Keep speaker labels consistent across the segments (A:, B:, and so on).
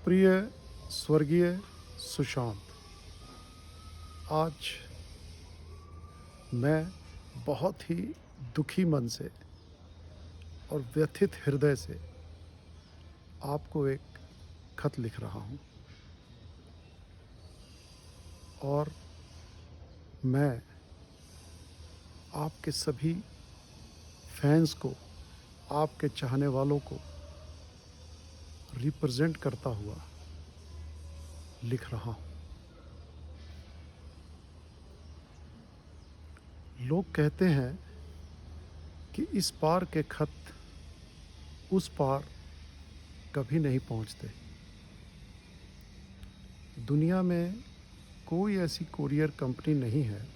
A: प्रिय स्वर्गीय सुशांत, आज मैं बहुत ही दुखी मन से और व्यथित हृदय से आपको एक खत लिख रहा हूँ। और मैं आपके सभी फैंस को, आपके चाहने वालों को रिप्रेजेंट करता हुआ लिख रहा हूँ। लोग कहते हैं कि इस पार के खत उस पार कभी नहीं पहुंचते। दुनिया में कोई ऐसी कोरियर कंपनी नहीं है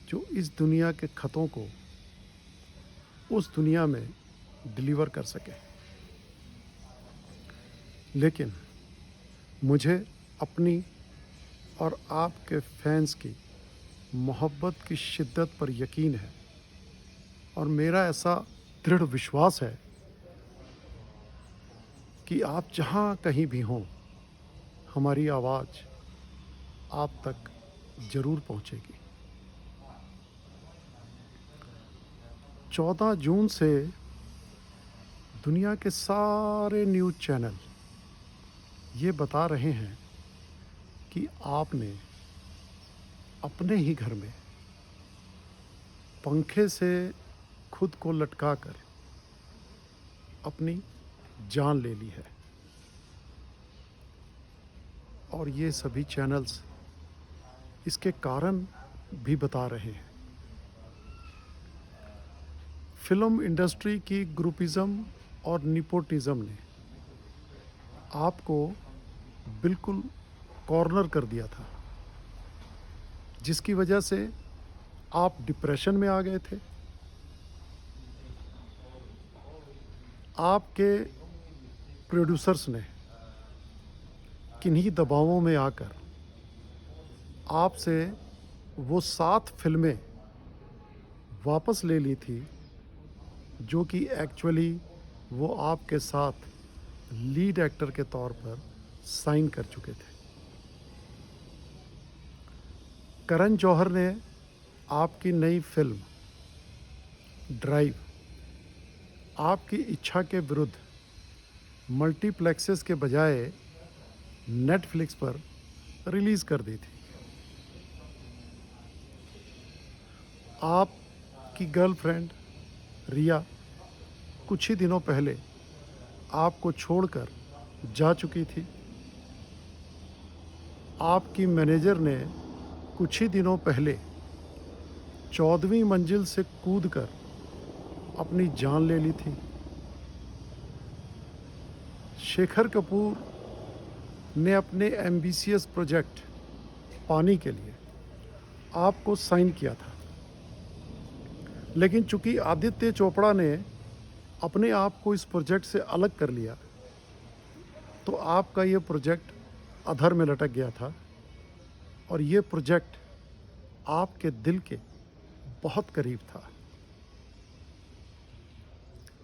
A: जो इस दुनिया के खतों को उस दुनिया में डिलीवर कर सके। लेकिन मुझे अपनी और आपके फैंस की मोहब्बत की शिद्दत पर यकीन है और मेरा ऐसा दृढ़ विश्वास है कि आप जहाँ कहीं भी हों, हमारी आवाज़ आप तक ज़रूर पहुँचेगी। 14 जून से दुनिया के सारे न्यूज़ चैनल ये बता रहे हैं कि आपने अपने ही घर में पंखे से खुद को लटकाकर अपनी जान ले ली है। और ये सभी चैनल्स इसके कारण भी बता रहे हैं। फिल्म इंडस्ट्री की ग्रुपिज़म और निपोटिज़म ने आपको बिल्कुल कॉर्नर कर दिया था, जिसकी वजह से आप डिप्रेशन में आ गए थे। आपके प्रोड्यूसर्स ने किन्हीं दबावों में आकर आपसे वो 7 फिल्में वापस ले ली थी जो कि एक्चुअली वो आपके साथ लीड एक्टर के तौर पर साइन कर चुके थे। करण जौहर ने आपकी नई फिल्म ड्राइव आपकी इच्छा के विरुद्ध मल्टीप्लेक्सेस के बजाय नेटफ्लिक्स पर रिलीज़ कर दी थी। आपकी गर्लफ्रेंड रिया कुछ ही दिनों पहले आपको छोड़कर जा चुकी थी। आपकी मैनेजर ने कुछ ही दिनों पहले 14वीं मंजिल से कूदकर अपनी जान ले ली थी। शेखर कपूर ने अपने एम्बिशियस प्रोजेक्ट पानी के लिए आपको साइन किया था, लेकिन चूंकि आदित्य चोपड़ा ने अपने आप को इस प्रोजेक्ट से अलग कर लिया, तो आपका ये प्रोजेक्ट अधर में लटक गया था। और ये प्रोजेक्ट आपके दिल के बहुत करीब था।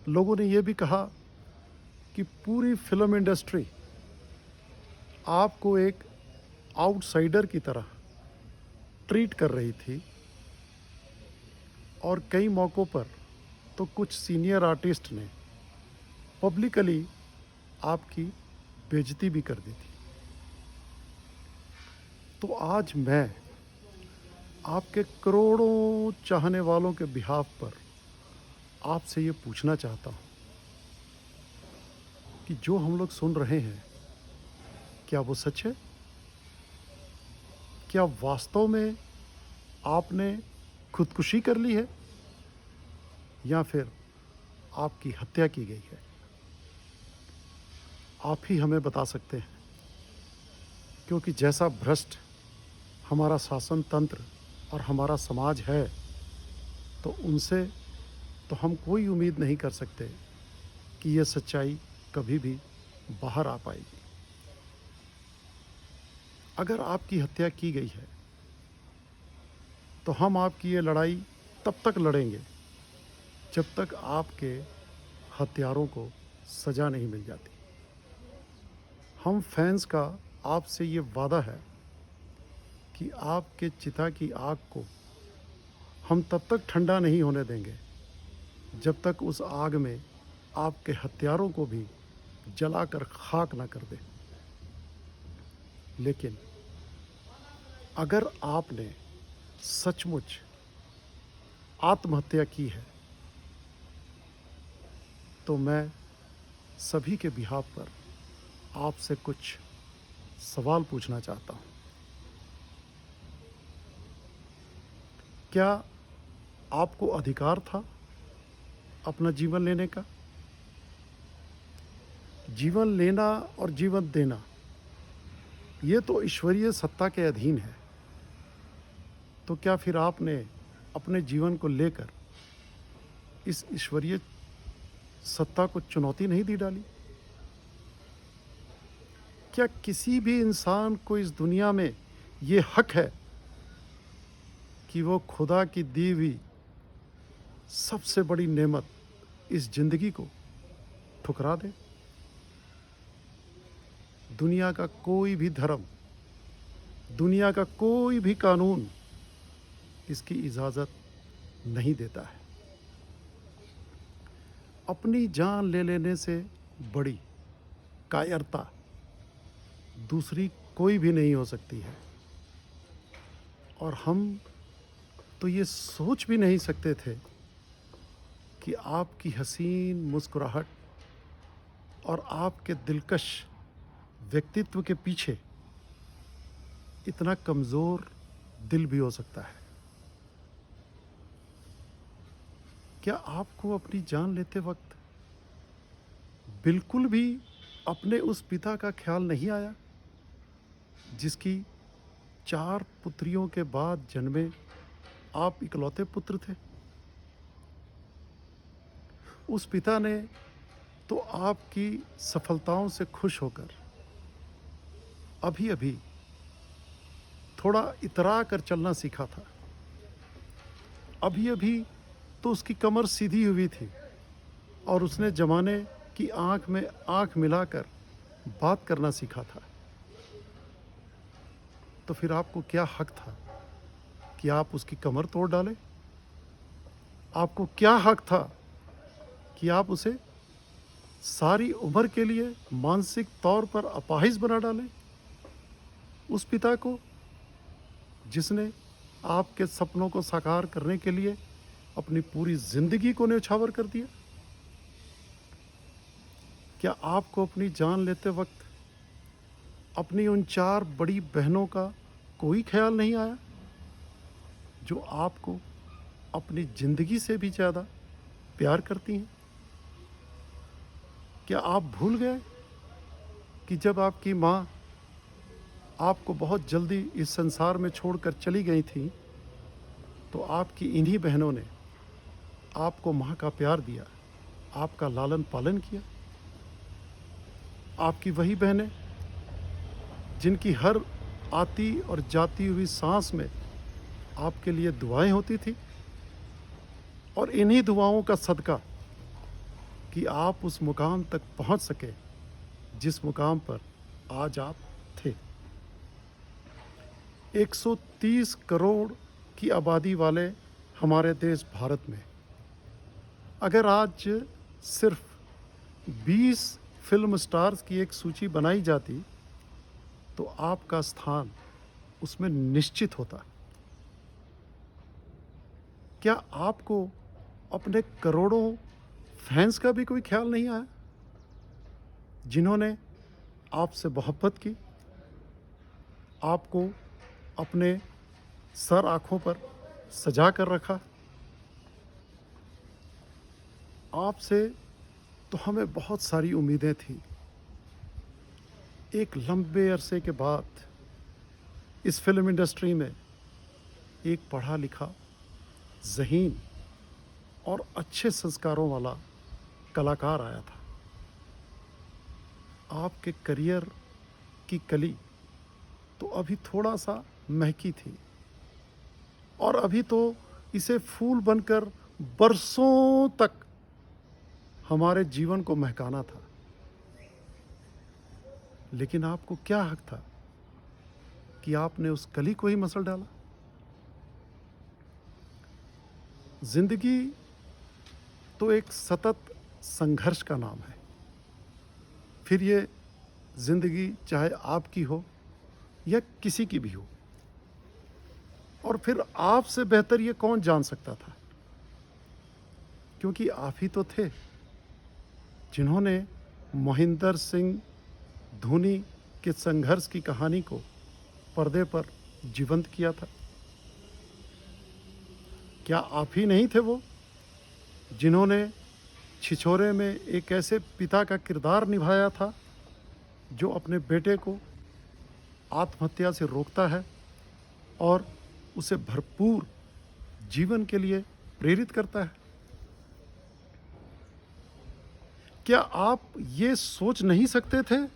A: लोगों ने यह भी कहा कि पूरी फिल्म इंडस्ट्री आपको एक आउटसाइडर की तरह ट्रीट कर रही थी। और कई मौक़ों पर तो कुछ सीनियर आर्टिस्ट ने पब्लिकली आपकी बेइज्जती भी कर दी थी। तो आज मैं आपके करोड़ों चाहने वालों के बिहाफ पर आपसे ये पूछना चाहता हूँ कि जो हम लोग सुन रहे हैं, क्या वो सच है? क्या वास्तव में आपने खुदकुशी कर ली है या फिर आपकी हत्या की गई है? आप ही हमें बता सकते हैं, क्योंकि जैसा भ्रष्ट हमारा शासन तंत्र और हमारा समाज है, तो उनसे तो हम कोई उम्मीद नहीं कर सकते कि ये सच्चाई कभी भी बाहर आ पाएगी। अगर आपकी हत्या की गई है, तो हम आपकी ये लड़ाई तब तक लड़ेंगे जब तक आपके हत्यारों को सज़ा नहीं मिल जाती। हम फैंस का आपसे ये वादा है कि आपके चिता की आग को हम तब तक ठंडा नहीं होने देंगे जब तक उस आग में आपके हथियारों को भी जलाकर खाक ना कर दे। लेकिन अगर आपने सचमुच आत्महत्या की है तो मैं सभी के बिहाफ पर आपसे कुछ सवाल पूछना चाहता हूँ। क्या आपको अधिकार था अपना जीवन लेने का? जीवन लेना और जीवन देना ये तो ईश्वरीय सत्ता के अधीन है। तो क्या फिर आपने अपने जीवन को लेकर इस ईश्वरीय सत्ता को चुनौती नहीं दी डाली? क्या किसी भी इंसान को इस दुनिया में ये हक है कि वो खुदा की दी हुई सबसे बड़ी नेमत इस जिंदगी को ठुकरा दे? दुनिया का कोई भी धर्म, दुनिया का कोई भी कानून इसकी इजाज़त नहीं देता है। अपनी जान ले लेने से बड़ी कायरता दूसरी कोई भी नहीं हो सकती है। और हम तो ये सोच भी नहीं सकते थे कि आपकी हसीन मुस्कुराहट और आपके दिलकश व्यक्तित्व के पीछे इतना कमज़ोर दिल भी हो सकता है। क्या आपको अपनी जान लेते वक्त बिल्कुल भी अपने उस पिता का ख्याल नहीं आया जिसकी 4 पुत्रियों के बाद जन्मे आप इकलौते पुत्र थे? उस पिता ने तो आपकी सफलताओं से खुश होकर अभी अभी थोड़ा इतरा कर चलना सीखा था। अभी अभी तो उसकी कमर सीधी हुई थी और उसने जमाने की आंख में आंख मिलाकर बात करना सीखा था। तो फिर आपको क्या हक था कि आप उसकी कमर तोड़ डालें? आपको क्या हक था कि आप उसे सारी उम्र के लिए मानसिक तौर पर अपाहिज बना डालें? उस पिता को जिसने आपके सपनों को साकार करने के लिए अपनी पूरी जिंदगी को न्यौछावर कर दिया? क्या आपको अपनी जान लेते वक्त अपनी उन 4 बड़ी बहनों का कोई ख्याल नहीं आया जो आपको अपनी जिंदगी से भी ज़्यादा प्यार करती हैं? क्या आप भूल गए कि जब आपकी माँ आपको बहुत जल्दी इस संसार में छोड़कर चली गई थी तो आपकी इन्हीं बहनों ने आपको माँ का प्यार दिया, आपका लालन पालन किया? आपकी वही बहनें जिनकी हर आती और जाती हुई सांस में आपके लिए दुआएं होती थी, और इन्हीं दुआओं का सदका कि आप उस मुकाम तक पहुंच सके जिस मुकाम पर आज आप थे। 130 करोड़ की आबादी वाले हमारे देश भारत में अगर आज सिर्फ 20 फिल्म स्टार्स की एक सूची बनाई जाती तो आपका स्थान उसमें निश्चित होता। क्या आपको अपने करोड़ों फैंस का भी कोई ख्याल नहीं आया जिन्होंने आपसे मोहब्बत की, आपको अपने सर आँखों पर सजा कर रखा? आपसे तो हमें बहुत सारी उम्मीदें थी। एक लंबे अरसे के बाद इस फिल्म इंडस्ट्री में एक पढ़ा लिखा, ज़हीन और अच्छे संस्कारों वाला कलाकार आया था। आपके करियर की कली तो अभी थोड़ा सा महकी थी और अभी तो इसे फूल बनकर बरसों तक हमारे जीवन को महकाना था। लेकिन आपको क्या हक था कि आपने उस कली को ही मसल डाला? जिंदगी तो एक सतत संघर्ष का नाम है। फिर ये जिंदगी चाहे आपकी हो या किसी की भी हो, और फिर आपसे बेहतर ये कौन जान सकता था, क्योंकि आप ही तो थे जिन्होंने महेंद्र सिंह धोनी के संघर्ष की कहानी को पर्दे पर जीवंत किया था। क्या आप ही नहीं थे वो जिन्होंने छिछोरे में एक ऐसे पिता का किरदार निभाया था जो अपने बेटे को आत्महत्या से रोकता है और उसे भरपूर जीवन के लिए प्रेरित करता है? क्या आप ये सोच नहीं सकते थे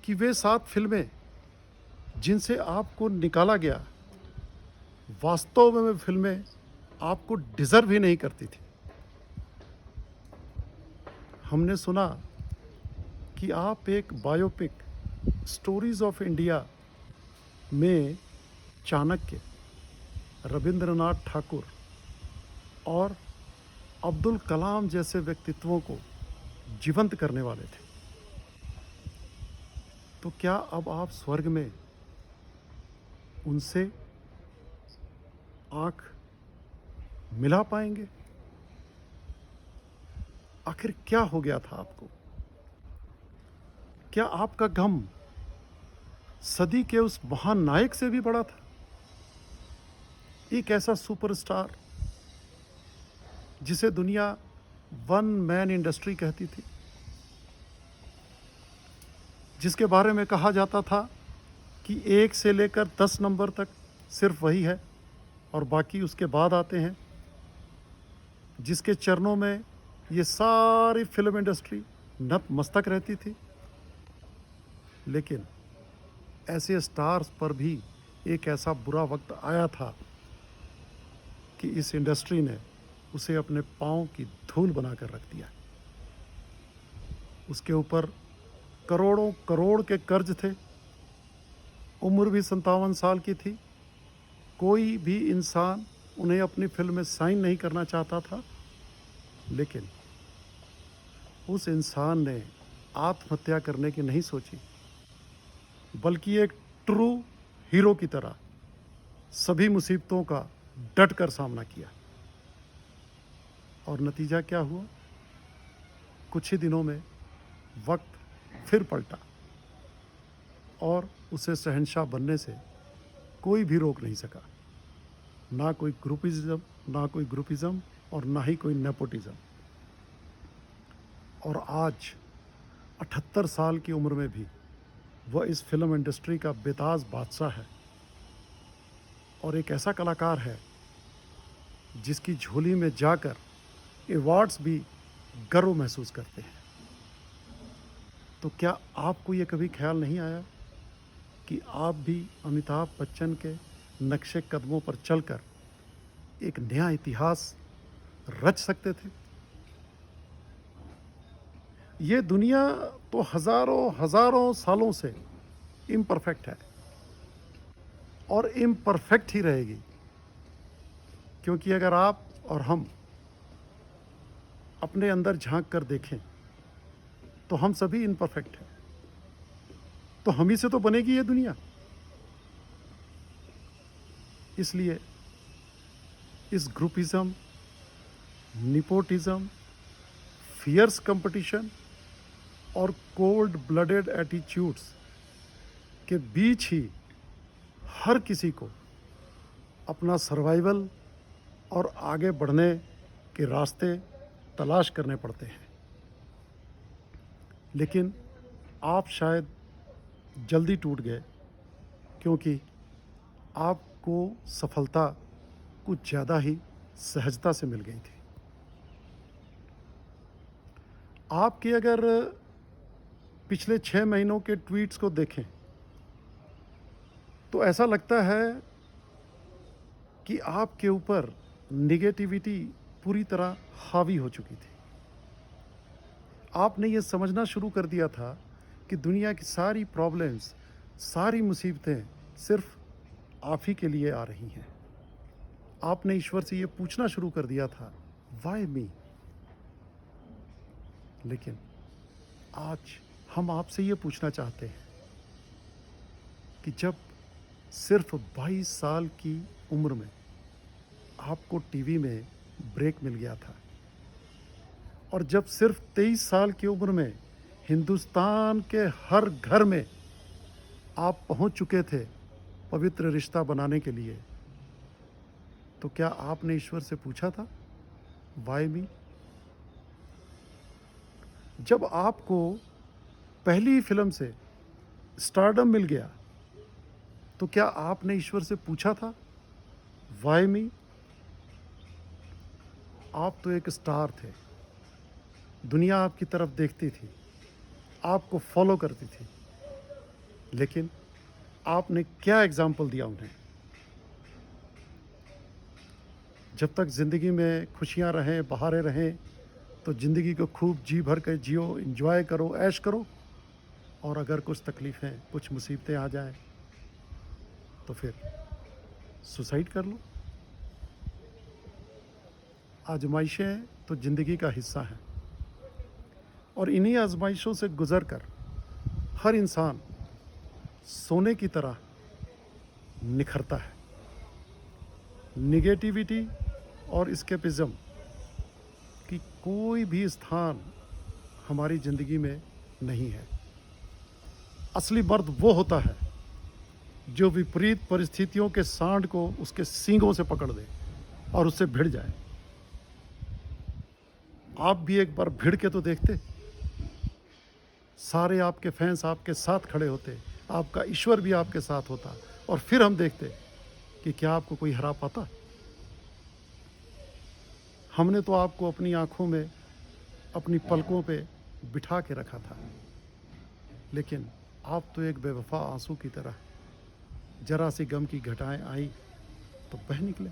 A: कि वे 7 फिल्में जिनसे आपको निकाला गया, वास्तव में वे फिल्में आपको डिजर्व ही नहीं करती थी? हमने सुना कि आप एक बायोपिक स्टोरीज ऑफ इंडिया में चाणक्य, रविंद्रनाथ ठाकुर और अब्दुल कलाम जैसे व्यक्तित्वों को जीवंत करने वाले थे। तो क्या अब आप स्वर्ग में उनसे आंख मिला पाएंगे? आखिर क्या हो गया था आपको? क्या आपका गम सदी के उस महान नायक से भी बड़ा था? एक ऐसा सुपरस्टार जिसे दुनिया वन मैन इंडस्ट्री कहती थी, जिसके बारे में कहा जाता था कि 1 से लेकर 10 नंबर तक सिर्फ वही है और बाकी उसके बाद आते हैं, जिसके चरणों में ये सारी फिल्म इंडस्ट्री नतमस्तक रहती थी। लेकिन ऐसे स्टार्स पर भी एक ऐसा बुरा वक्त आया था कि इस इंडस्ट्री ने उसे अपने पांव की धूल बनाकर रख दिया। उसके ऊपर करोड़ों करोड़ के कर्ज थे, उम्र भी 57 साल की थी। कोई भी इंसान उन्हें अपनी फिल्म में साइन नहीं करना चाहता था, लेकिन उस इंसान ने आत्महत्या करने की नहीं सोची, बल्कि एक ट्रू हीरो की तरह सभी मुसीबतों का डट कर सामना किया। और नतीजा क्या हुआ? कुछ ही दिनों में वक्त फिर पलटा और उसे शहंशाह बनने से कोई भी रोक नहीं सका। ना कोई ग्रुपिज्म और ना ही कोई नेपोटिज्म। और आज 78 साल की उम्र में भी वह इस फिल्म इंडस्ट्री का बेताज बादशाह है और एक ऐसा कलाकार है जिसकी झोली में जाकर अवार्ड्स भी गर्व महसूस करते हैं। तो क्या आपको ये कभी ख्याल नहीं आया कि आप भी अमिताभ बच्चन के नक्शे कदमों पर चलकर एक नया इतिहास रच सकते थे? ये दुनिया तो हजारों हजारों सालों से इम्परफेक्ट है और इम्परफेक्ट ही रहेगी, क्योंकि अगर आप और हम अपने अंदर झांक कर देखें तो हम सभी इम्परफेक्ट हैं। तो हम ही से तो बनेगी ये दुनिया। इसलिए इस ग्रुपिज्म, निपोटिज्म, फियर्स कंपटीशन और कोल्ड ब्लडेड एटीट्यूड्स के बीच ही हर किसी को अपना सर्वाइवल और आगे बढ़ने के रास्ते तलाश करने पड़ते हैं। लेकिन आप शायद जल्दी टूट गए, क्योंकि आपको सफलता कुछ ज़्यादा ही सहजता से मिल गई थी। आपके अगर पिछले 6 महीनों के ट्वीट्स को देखें तो ऐसा लगता है कि आपके ऊपर निगेटिविटी पूरी तरह हावी हो चुकी थी। आपने ये समझना शुरू कर दिया था कि दुनिया की सारी प्रॉब्लम्स, सारी मुसीबतें सिर्फ आप ही के लिए आ रही हैं। आपने ईश्वर से ये पूछना शुरू कर दिया था, व्हाई मी? लेकिन आज हम आपसे ये पूछना चाहते हैं कि जब सिर्फ 22 साल की उम्र में आपको टीवी में ब्रेक मिल गया था, और जब सिर्फ 23 साल की उम्र में हिंदुस्तान के हर घर में आप पहुंच चुके थे पवित्र रिश्ता बनाने के लिए, तो क्या आपने ईश्वर से पूछा था, व्हाई मी? जब आपको पहली ही फिल्म से स्टारडम मिल गया, तो क्या आपने ईश्वर से पूछा था, व्हाई मी? आप तो एक स्टार थे, दुनिया आपकी तरफ देखती थी, आपको फॉलो करती थी, लेकिन आपने क्या एग्जाम्पल दिया उन्हें? जब तक ज़िंदगी में खुशियाँ रहें, बहारें रहें, तो ज़िंदगी को खूब जी भर के जियो, एंजॉय करो, ऐश करो। और अगर कुछ तकलीफ़ें, कुछ मुसीबतें आ जाएं, तो फिर सुसाइड कर लो। आजमाइशें तो ज़िंदगी का हिस्सा हैं, और इन्हीं आजमाइशों से गुज़र कर हर इंसान सोने की तरह निखरता है। निगेटिविटी और एस्केपिज़्म की कोई भी स्थान हमारी ज़िंदगी में नहीं है। असली मर्द वो होता है जो विपरीत परिस्थितियों के सांड को उसके सींगों से पकड़ दे और उससे भिड़ जाए। आप भी एक बार भिड़ के तो देखते, सारे आपके फैंस आपके साथ खड़े होते, आपका ईश्वर भी आपके साथ होता, और फिर हम देखते कि क्या आपको कोई हरा पाता। हमने तो आपको अपनी आंखों में, अपनी पलकों पे बिठा के रखा था, लेकिन आप तो एक बेवफा आंसू की तरह, जरा सी गम की घटाएं आई तो बह निकले।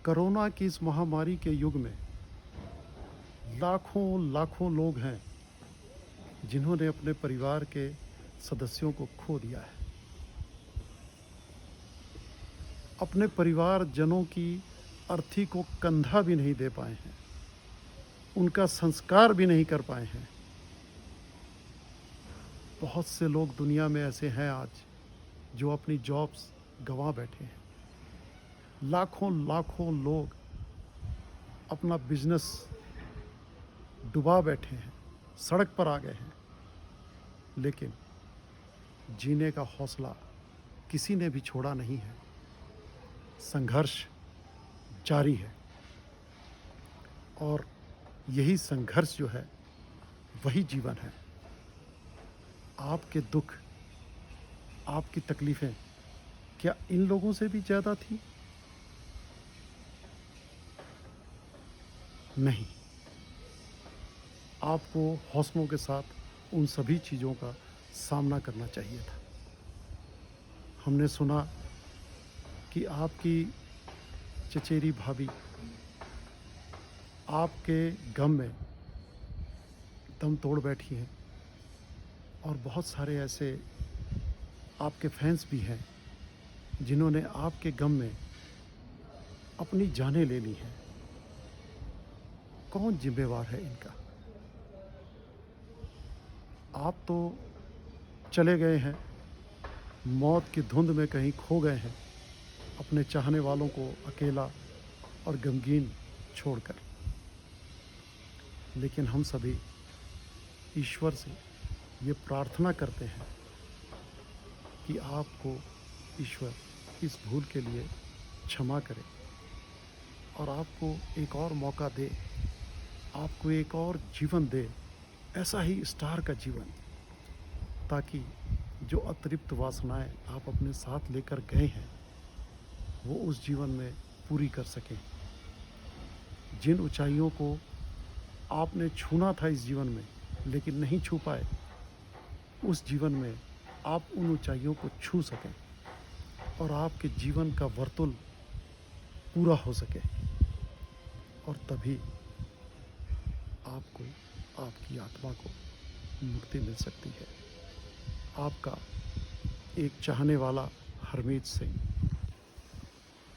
A: कोरोना की इस महामारी के युग में लाखों लाखों लोग हैं जिन्होंने अपने परिवार के सदस्यों को खो दिया है। अपने परिवारजनों की अर्थी को कंधा भी नहीं दे पाए हैं, उनका संस्कार भी नहीं कर पाए हैं। बहुत से लोग दुनिया में ऐसे हैं आज जो अपनी जॉब्स गंवा बैठे हैं। लाखों लाखों लोग अपना बिजनेस डुबा बैठे हैं, सड़क पर आ गए हैं, लेकिन जीने का हौसला किसी ने भी छोड़ा नहीं है। संघर्ष जारी है, और यही संघर्ष जो है वही जीवन है। आपके दुख, आपकी तकलीफ़ें क्या इन लोगों से भी ज़्यादा थी? नहीं। आपको हौसलों के साथ उन सभी चीज़ों का सामना करना चाहिए था। हमने सुना कि आपकी चचेरी भाभी आपके गम में दम तोड़ बैठी हैं, और बहुत सारे ऐसे आपके फैंस भी हैं जिन्होंने आपके गम में अपनी जानें ले ली हैं। कौन जिम्मेवार है इनका? आप तो चले गए हैं, मौत की धुंध में कहीं खो गए हैं, अपने चाहने वालों को अकेला और गमगीन छोड़कर। लेकिन हम सभी ईश्वर से ये प्रार्थना करते हैं कि आपको ईश्वर इस भूल के लिए क्षमा करे, और आपको एक और मौका दे, आपको एक और जीवन दे, ऐसा ही स्टार का जीवन, ताकि जो अतिरिक्त वासनाएं आप अपने साथ लेकर गए हैं वो उस जीवन में पूरी कर सकें। जिन ऊंचाइयों को आपने छूना था इस जीवन में लेकिन नहीं छू पाए, उस जीवन में आप उन ऊंचाइयों को छू सकें और आपके जीवन का वर्तुल पूरा हो सके, और तभी आपको आपकी आत्मा को मुक्ति मिल सकती है। आपका एक चाहने वाला हरमीत सिंह।